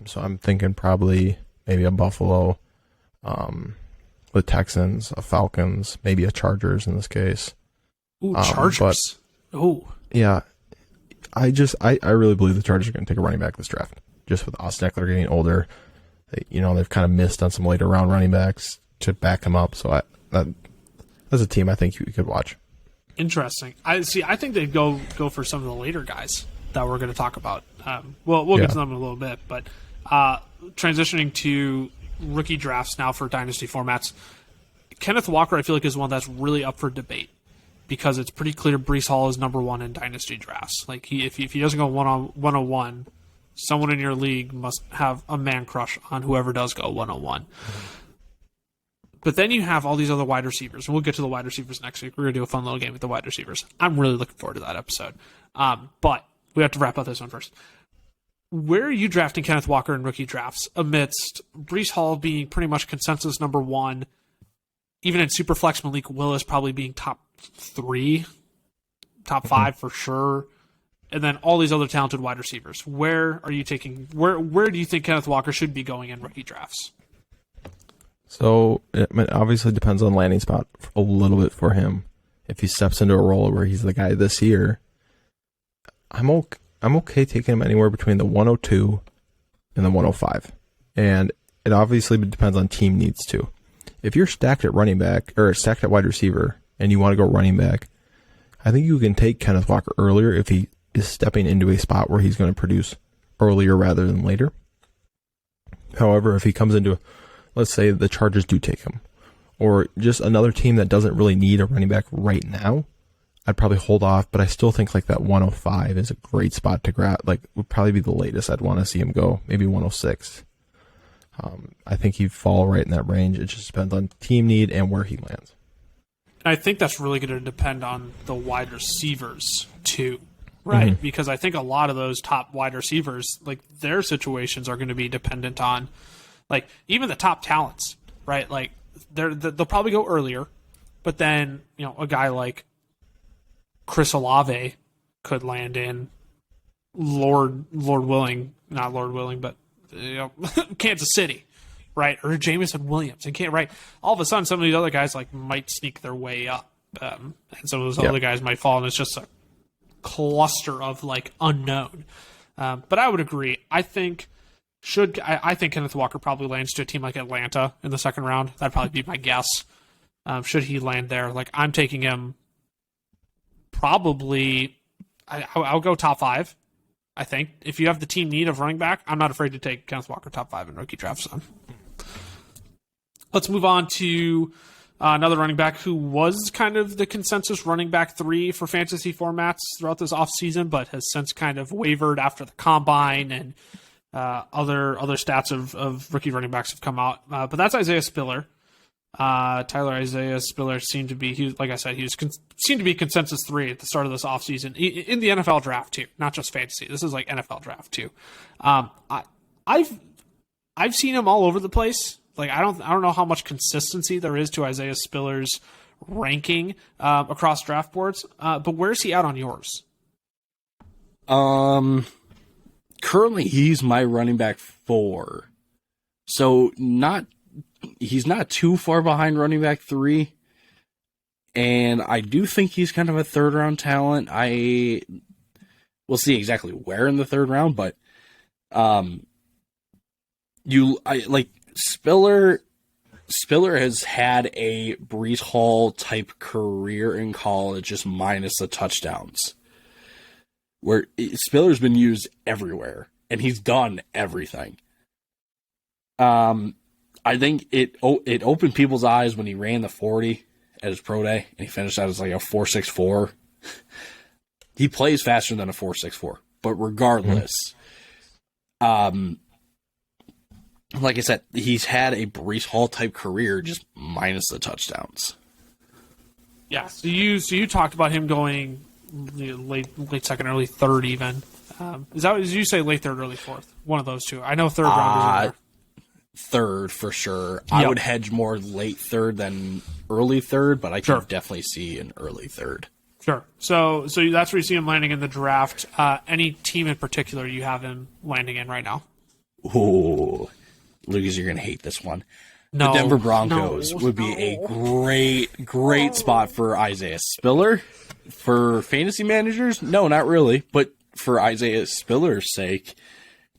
So I'm thinking probably maybe a Buffalo, the Texans, a Falcons, maybe a Chargers in this case. Ooh, Chargers. Yeah. I really believe the Chargers are going to take a running back this draft. Just with Austin Eckler getting older, they've kind of missed on some later round running backs to back him up. So that's a team I think you could watch. Interesting. I think they'd go for some of the later guys that we're going to talk about. We'll get to them in a little bit, but transitioning to rookie drafts now for dynasty formats, Kenneth Walker I feel like is one that's really up for debate because it's pretty clear Brees Hall is number 1 in dynasty drafts. If he doesn't go 101, someone in your league must have a man crush on whoever does go 101. But then you have all these other wide receivers, and we'll get to the wide receivers next week. We're going to do a fun little game with the wide receivers. I'm really looking forward to that episode. But we have to wrap up this one first. where are you drafting Kenneth Walker in rookie drafts amidst Breece Hall being pretty much consensus number 1, even in Superflex, Malik Willis probably being top 3, top 5 for sure, and then all these other talented wide receivers? Where are you taking? Where do you think Kenneth Walker should be going in rookie drafts? So it obviously depends on landing spot a little bit for him. If he steps into a role where he's the guy this year, I'm okay taking him anywhere between the 102 and the 105. And it obviously depends on team needs too. If you're stacked at running back or stacked at wide receiver and you want to go running back, I think you can take Kenneth Walker earlier if he is stepping into a spot where he's going to produce earlier rather than later. However, if he comes into, let's say the Chargers do take him, or just another team that doesn't really need a running back right now, I'd probably hold off, but I still think like that 105 is a great spot to grab. Like, would probably be the latest I'd want to see him go, maybe 106. I think he'd fall right in that range. It just depends on team need and where he lands. I think that's really going to depend on the wide receivers too, right? Mm-hmm. Because I think a lot of those top wide receivers, like their situations are going to be dependent on, like even the top talents, right? Like they'll probably go earlier, but then a guy like Chris Olave could land in Lord willing, not Lord willing, but Kansas City, right? Or Jamison Williams, and can't right. All of a sudden, some of these other guys like might sneak their way up, and some of those other guys might fall, and it's just a cluster of like unknown. But I would agree. I think Kenneth Walker probably lands to a team like Atlanta in the second round. That'd probably be my guess. Should he land there, like I'm taking him. Probably, I'll go top 5. I think if you have the team need of running back, I'm not afraid to take Kenneth Walker top 5 in rookie drafts. Let's move on to another running back who was kind of the consensus running back 3 for fantasy formats throughout this offseason, but has since kind of wavered after the combine and other stats of rookie running backs have come out. But that's Isaiah Spiller. Isaiah Spiller seemed to be, seemed to be consensus 3 at the start of this offseason in the NFL draft too, not just fantasy. This is like NFL draft too. I've seen him all over the place. Like I don't know how much consistency there is to Isaiah Spiller's ranking across draft boards. But where's he at on yours? Currently he's my running back 4. So he's not too far behind running back 3. And I do think he's kind of a third round talent. We'll see exactly where in the third round, but Spiller has had a Breece Hall type career in college, just minus the touchdowns. Where Spiller's been used everywhere, and he's done everything. I think it opened people's eyes when he ran the 40 at his pro day, and he finished out as like a 4.64. He plays faster than a 4.64, but regardless, like I said, he's had a Breece Hall type career, just minus the touchdowns. Yeah. So you talked about him going late second, early third, even. Did you say late third, early fourth? One of those two. I know third rounders in there. Third for sure. Yep. I would hedge more late third than early third, but I can definitely see an early third. Sure. So that's where you see him landing in the draft. Any team in particular you have him landing in right now? Ooh, Lucas, you're gonna hate this one. No, the Denver Broncos would be a great spot for Isaiah Spiller. For fantasy managers, no, not really, but for Isaiah Spiller's sake,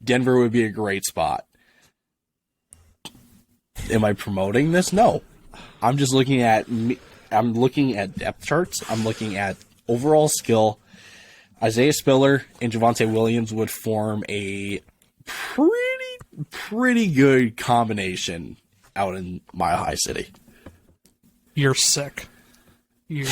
Denver would be a great spot. Am I promoting this? No. I'm just looking at depth charts. I'm looking at overall skill. Isaiah Spiller and Javonte Williams would form a pretty good combination out in Mile High City. You're sick. You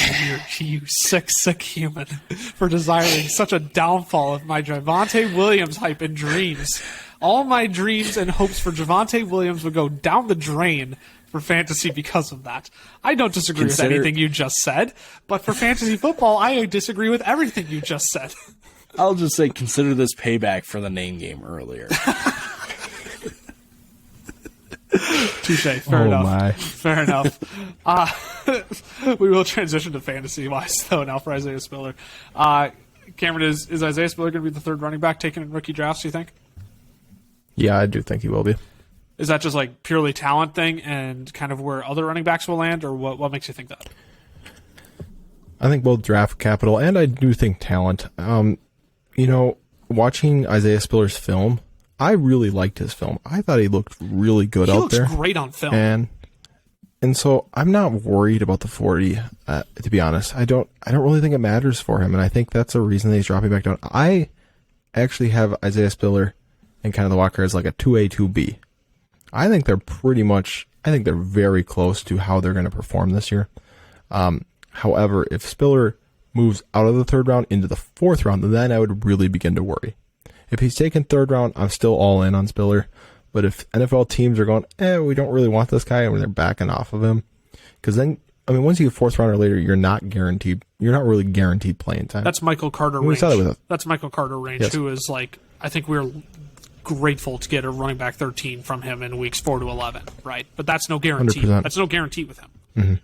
sick human for desiring such a downfall of my Javonte Williams hype and dreams. All my dreams and hopes for Javonte Williams would go down the drain for fantasy because of that. I don't disagree with anything you just said, but for fantasy football, I disagree with everything you just said. I'll just say consider this payback for the name game earlier. Touche. Fair enough. My. Fair enough. We will transition to fantasy-wise, though, now for Isaiah Spiller. Cameron, is Isaiah Spiller going to be the third running back taken in rookie drafts, do you think? Yeah, I do think he will be. Is that just like purely talent thing and kind of where other running backs will land, or what makes you think that? I think both draft capital and I do think talent. Watching Isaiah Spiller's film, I really liked his film. I thought he looked really good out there. He looks great on film. And so I'm not worried about the 40, to be honest. I don't really think it matters for him, and I think that's a reason that he's dropping back down. I actually have Isaiah Spiller and kind of the Walker as like a 2A, 2B. I think they're very close to how they're going to perform this year. However, if Spiller moves out of the third round into the fourth round, then I would really begin to worry. If he's taken third round, I'm still all in on Spiller. But if NFL teams are going, we don't really want this guy, and they're backing off of him, because then, once you get fourth round or later, you're not really guaranteed playing time. That's Michael Carter range. That's Michael Carter range, yes. Who is like, I think we're grateful to get a running back 13 from him in weeks 4 to 11, right? But that's no guarantee. 100%. That's no guarantee with him. Mm-hmm.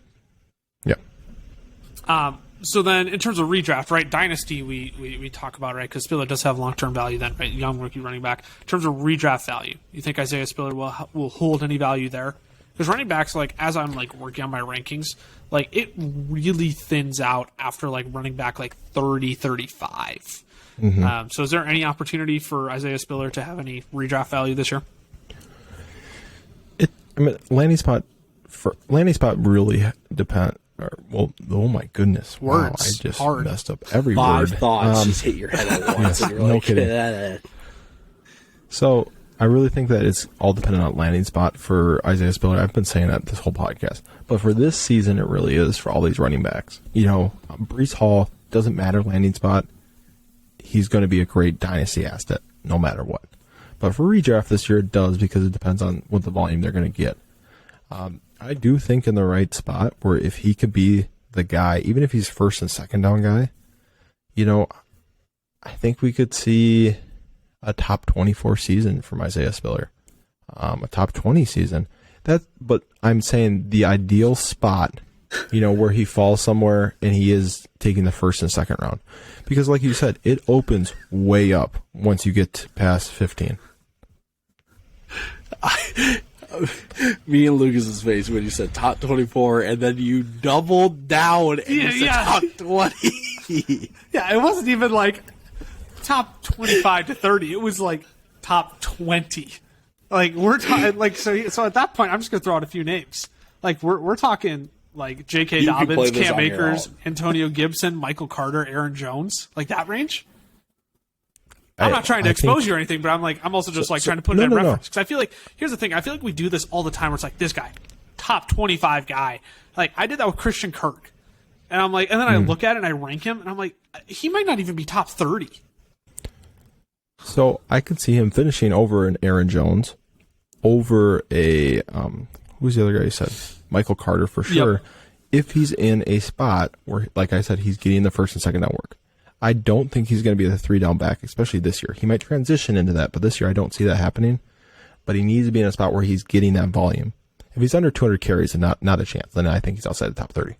Yeah. So then, in terms of redraft, right, dynasty, we talk about, right, because Spiller does have long-term value then, right, young rookie running back. In terms of redraft value, you think Isaiah Spiller will hold any value there? Because running backs, like, as I'm, like, working on my rankings, like, it really thins out after, like, running back, like, 30, 35. Mm-hmm. So is there any opportunity for Isaiah Spiller to have any redraft value this year? Landing spot really depends. Oh my goodness! Words. Wow, I just Hard. messed up every Five word. thoughts just hit your head at once. And you're no like, kidding. So I really think that it's all dependent on landing spot for Isaiah Spiller. I've been saying that this whole podcast, but for this season, it really is for all these running backs. Breece Hall doesn't matter landing spot. He's going to be a great dynasty asset no matter what. But for redraft this year, it does because it depends on what the volume they're going to get. I do think in the right spot where if he could be the guy, even if he's first and second down guy, I think we could see a top 24 season from Isaiah Spiller, a top 20 season. But I'm saying the ideal spot, where he falls somewhere and he is taking the first and second round, because like you said, it opens way up once you get past 15. Me and Lucas's face when you said top 24, and then you doubled down and you said top 20. Yeah, it wasn't even like top 25 to 30. It was like top 20. Like we're talking like so at that point, I'm just gonna throw out a few names. Like we're talking like J.K. Dobbins, Cam Akers, Antonio Gibson, Michael Carter, Aaron Jones, like that range. I'm not trying to expose you or anything, but I'm also just trying to put it in reference. Because I feel like, here's the thing, I feel like we do this all the time where it's like, this guy, top 25 guy. Like, I did that with Christian Kirk. And I'm like, and then I look at it and I rank him, and I'm like, he might not even be top 30. So I could see him finishing over an Aaron Jones, over a, who's the other guy you said? Michael Carter for sure. Yep. If he's in a spot where, like I said, he's getting the first and second down work. I don't think he's going to be the 3-down back, especially this year. He might transition into that, but this year I don't see that happening. But he needs to be in a spot where he's getting that volume. If he's under 200 carries and not a chance, then I think he's outside the top 30.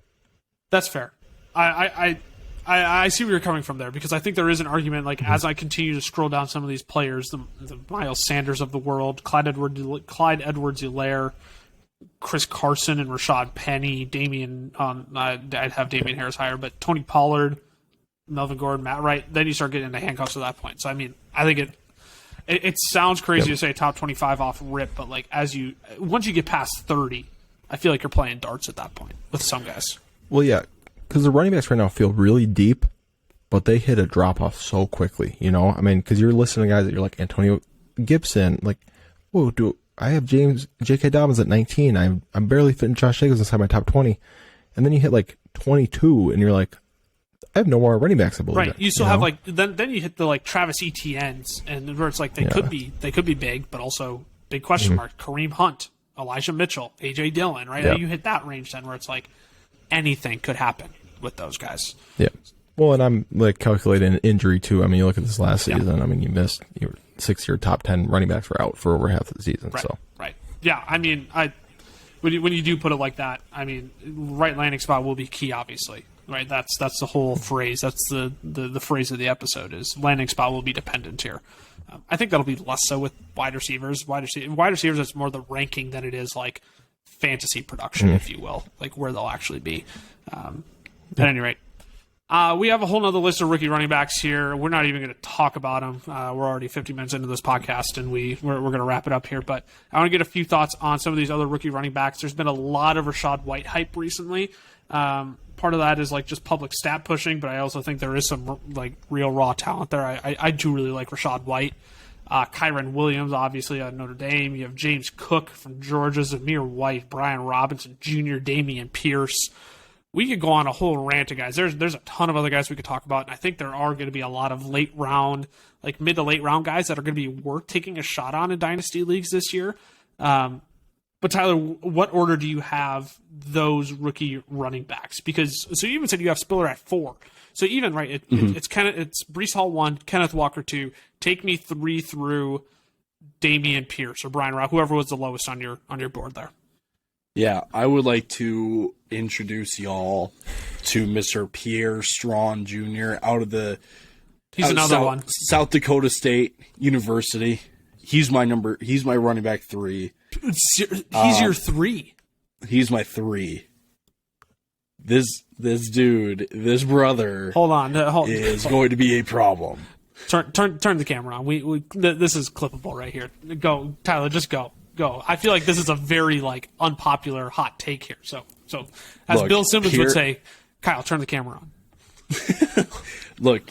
That's fair. I see where you're coming from there, because I think there is an argument, as I continue to scroll down some of these players, the Miles Sanders of the world, Clyde Edwards-Helaire, Chris Carson and Rashad Penny, Damian, I'd have Damian Harris higher, but Tony Pollard, Melvin Gordon, Matt Wright, then you start getting into handcuffs at that point. So, I think it sounds crazy to say top 25 off rip, but once you get past 30, I feel like you're playing darts at that point with some guys. Well, yeah, because the running backs right now feel really deep, but they hit a drop-off so quickly, because you're listening to guys that you're like Antonio Gibson, I have J.K. Dobbins at 19. I'm barely fitting Josh Jacobs inside my top 20. And then you hit 22, and you're like, I have no more running backs, I believe. Right. You still have then you hit the Travis Etienne's, and where it's they could be big, but also big question mark. Kareem Hunt, Elijah Mitchell, AJ Dillon, right? Yep. You hit that range then where it's anything could happen with those guys. Yeah. Well, and I'm like calculating an injury too. I mean, you look at this last season. I mean, you missed 6 of your top 10 running backs were out for over half of the season. Right. So Right. Yeah. I mean, when you do put it like that, I mean, right landing spot will be key, obviously. Right. That's the whole phrase. That's the phrase of the episode is landing spot will be dependent here. I think that'll be less so with wide receivers. Wide receivers, it's more the ranking than it is like fantasy production, if you will, like where they'll actually be. At any rate, we have a whole nother list of rookie running backs here. We're not even going to talk about them. We're already 50 minutes into this podcast, and we're going to wrap it up here. But I want to get a few thoughts on some of these other rookie running backs. There's been a lot of Rachaad White hype recently. Part of that is like just public stat pushing, but I also think there is some like real raw talent there. I do really like Rachaad White. Kyren Williams, obviously, at Notre Dame. You have James Cook from Georgia, Zamir White, Brian Robinson Jr., Damian Pierce. We could go on a whole rant of guys. There's a ton of other guys we could talk about, and I think there are going to be a lot of late round, like mid to late round guys that are going to be worth taking a shot on in dynasty leagues this year. But Tyler, what order do you have those rookie running backs? Because so you even said you have Spiller at 4. So even right, it's Breece Hall 1, Kenneth Walker 2. Take me 3 through Damian Pierce or Brian Rock, whoever was the lowest on your board there. Yeah, I would like to introduce y'all to Mr. Pierre Strong Jr. out of the South Dakota State University. He's my running back 3. He's your 3. He's my 3. This dude, this brother, is going to be a problem. Turn the camera on. This is clippable right here. Go, Tyler. Just go. I feel like this is a very like unpopular hot take here. So as Bill Simmons would say, Kyle, turn the camera on. Look,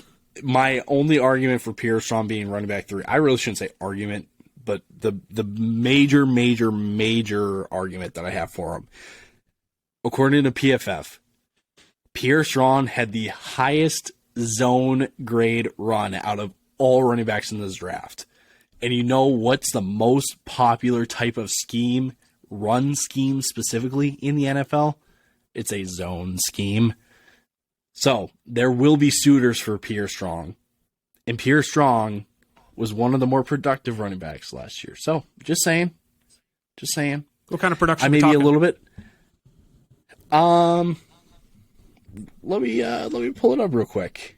my only argument for Pierre Strong being running back 3, I really shouldn't say argument, but the major argument that I have for him, according to PFF, Pierre Strong had the highest zone grade run out of all running backs in this draft. And you know what's the most popular type of scheme, run scheme specifically in the NFL? It's a zone scheme. So there will be suitors for Pierre Strong. And Pierre Strong was one of the more productive running backs last year. So just saying. What kind of production? I may be a little bit. Let me pull it up real quick.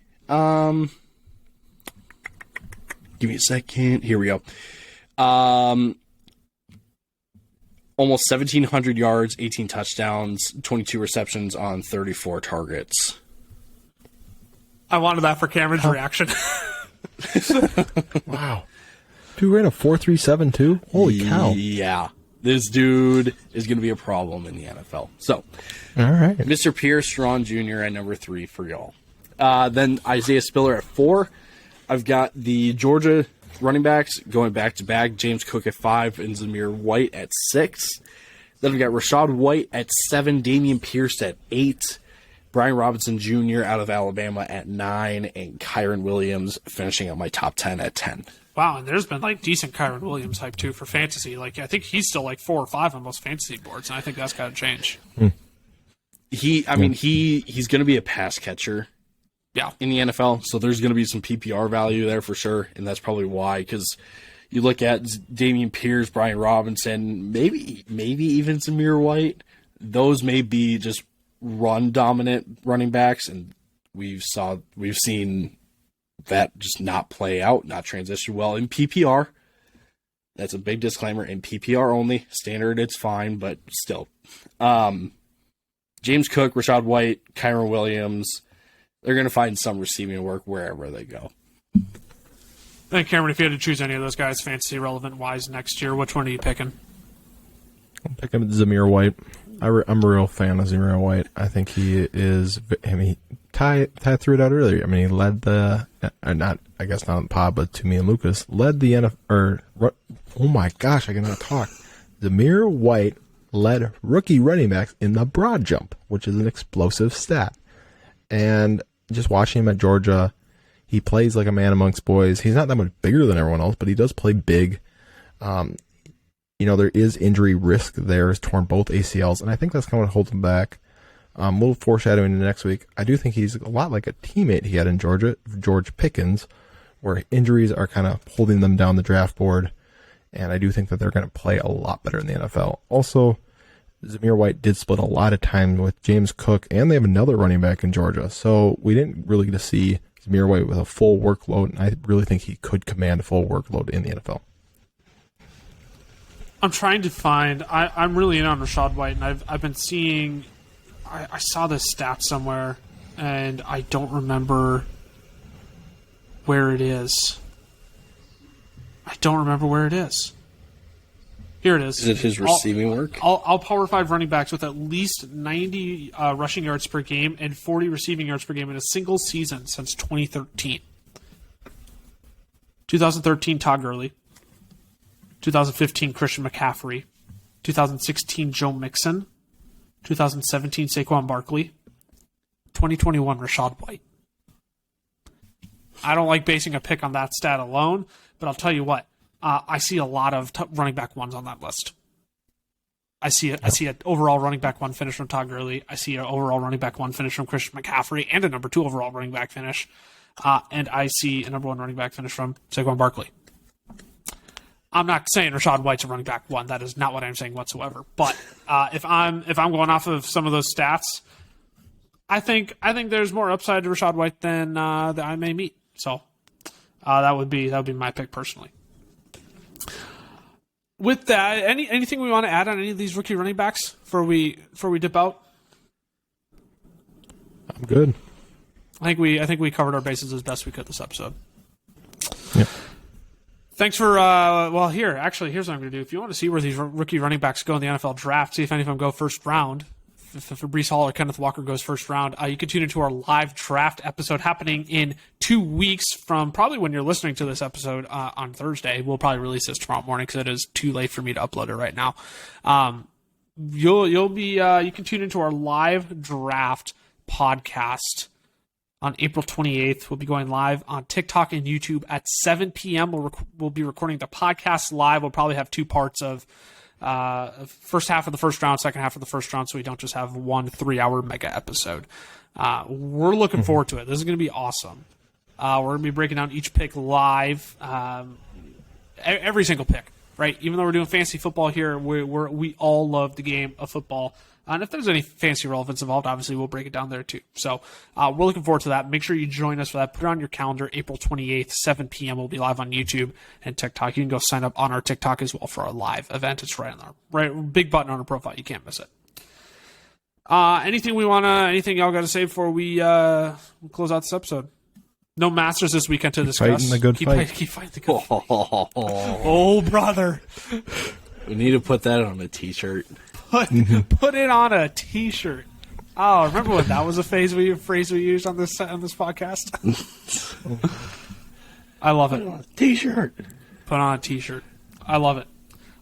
Give me a second. Here we go. Almost 1,700 yards, 18 touchdowns, 22 receptions on 34 targets. I wanted that for Cameron's reaction. Wow. Dude ran a 4.37 too? Holy cow. Yeah. This dude is going to be a problem in the NFL. So, all right. Mr. Pierre Strong Jr. at number 3 for y'all. Then Isaiah Spiller at 4. I've got the Georgia running backs going back to back. James Cook at 5 and Zamir White at 6. Then I've got Rachaad White at 7, Damian Pierce at 8, Brian Robinson Jr. out of Alabama at 9, and Kyren Williams finishing up my top 10 at 10. Wow, and there's been like decent Kyren Williams hype too for fantasy. Like I think he's still like 4 or 5 on most fantasy boards, and I think that's got to change. He's going to be a pass catcher. Yeah, in the NFL, so there's going to be some PPR value there for sure, and that's probably why. Because you look at Damian Pierce, Brian Robinson, maybe even Zamir White; those may be just run dominant running backs, and we've seen that just not play out, not transition well in PPR. That's a big disclaimer. In PPR only, standard it's fine, but still, James Cook, Rachaad White, Kyren Williams. They're going to find some receiving work wherever they go. And Cameron, if you had to choose any of those guys fantasy relevant wise next year, which one are you picking? I'm picking Zamir White. I'm a real fan of Zamir White. I think he is. I mean, Ty threw it out earlier. I mean, he led the not on the pod, but to me and Lucas led the NFL. Oh my gosh, I cannot talk. Zamir White led rookie running backs in the broad jump, which is an explosive stat. And just watching him at Georgia, he plays like a man amongst boys. He's not that much bigger than everyone else, but he does play big. There is injury risk there. He's torn both ACLs, and I think that's kind of what holds him back. A little foreshadowing into next week. I do think he's a lot like a teammate he had in Georgia, George Pickens, where injuries are kind of holding them down the draft board. And I do think that they're going to play a lot better in the NFL. Also, Zamir White did split a lot of time with James Cook, and they have another running back in Georgia. So we didn't really get to see Zamir White with a full workload, and I really think he could command a full workload in the NFL. I'm trying to find. I'm really in on Rachaad White, and I've been seeing. I saw this stat somewhere, and I don't remember where it is. I don't remember where it is. Here it is. Is it his receiving work? All Power 5 running backs with at least 90 rushing yards per game and 40 receiving yards per game in a single season since 2013. 2013, Todd Gurley. 2015, Christian McCaffrey. 2016, Joe Mixon. 2017, Saquon Barkley. 2021, Rachaad White. I don't like basing a pick on that stat alone, but I'll tell you what. I see a lot of running back ones on that list. I see an overall running back one finish from Todd Gurley. I see an overall running back one finish from Christian McCaffrey and a number 2 overall running back finish. And I see a number 1 running back finish from Saquon Barkley. I'm not saying Rachaad White's a running back one. That is not what I'm saying whatsoever. But if I'm going off of some of those stats, I think there's more upside to Rachaad White than that I may meet. So that would be my pick personally. With that, anything we want to add on any of these rookie running backs before we dip out? I'm good. I think we covered our bases as best we could this episode. Yeah. Thanks for here's what I'm going to do. If you want to see where these rookie running backs go in the NFL draft, see if any of them go first round. If Breece Hall or Kenneth Walker goes first round, you can tune into our live draft episode happening in 2 weeks from probably when you're listening to this episode on Thursday. We'll probably release this tomorrow morning because it is too late for me to upload it right now. You can tune into our live draft podcast on April 28th. We'll be going live on TikTok and YouTube at 7 p.m. We'll be recording the podcast live. We'll probably have 2 parts of first half of the first round, second half of the first round, so we don't just have 1 3-hour mega episode. We're looking forward to it. This is going to be awesome. We're going to be breaking down each pick live, every single pick, right? Even though we're doing fantasy football here, we all love the game of football. And if there's any fancy relevance involved, obviously we'll break it down there too. So we're looking forward to that. Make sure you join us for that. Put it on your calendar, April 28th, 7 p.m. We'll be live on YouTube and TikTok. You can go sign up on our TikTok as well for our live event. It's right on there. Right, big button on our profile. You can't miss it. Anything y'all got to say before we close out this episode? No Masters this weekend to discuss. Fighting the good fight. Keep fighting the good fight. Oh, brother. We need to put that on a t-shirt. Put it on a t-shirt. Oh, remember when that was a phrase we used on this podcast? I love it. T-shirt. Put on a t-shirt. I love it.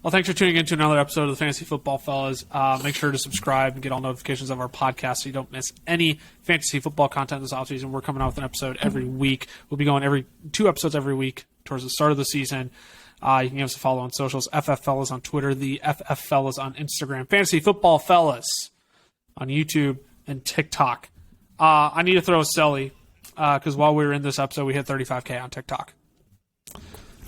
Well, thanks for tuning in to another episode of the Fantasy Football Fellas. Make sure to subscribe and get all notifications of our podcast so you don't miss any fantasy football content this offseason. We're coming out with an episode every week. We'll be going 2 episodes every week towards the start of the season. You can give us a follow on socials, FF Fellas on Twitter, the FF Fellas on Instagram, Fantasy Football Fellas on YouTube and TikTok. I need to throw a Selly because while we were in this episode, we hit 35K on TikTok.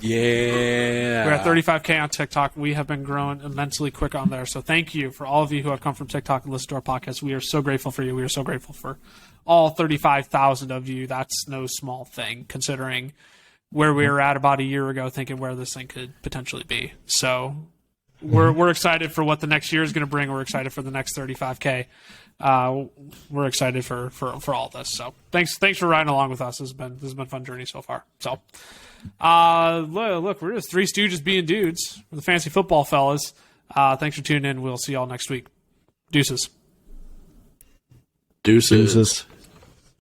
Yeah. We're at 35K on TikTok. We have been growing immensely quick on there. So thank you for all of you who have come from TikTok and listened to our podcast. We are so grateful for you. We are so grateful for all 35,000 of you. That's no small thing considering where we were at about a year ago, thinking where this thing could potentially be. So we're excited for what the next year is going to bring. We're excited for the next 35K. We're excited for all this. So thanks for riding along with us. This has been a fun journey so far. So look, we're just 3 stooges being dudes. We're the Fantasy Football Fellas. Thanks for tuning in. We'll see y'all next week. Deuces. Deuces.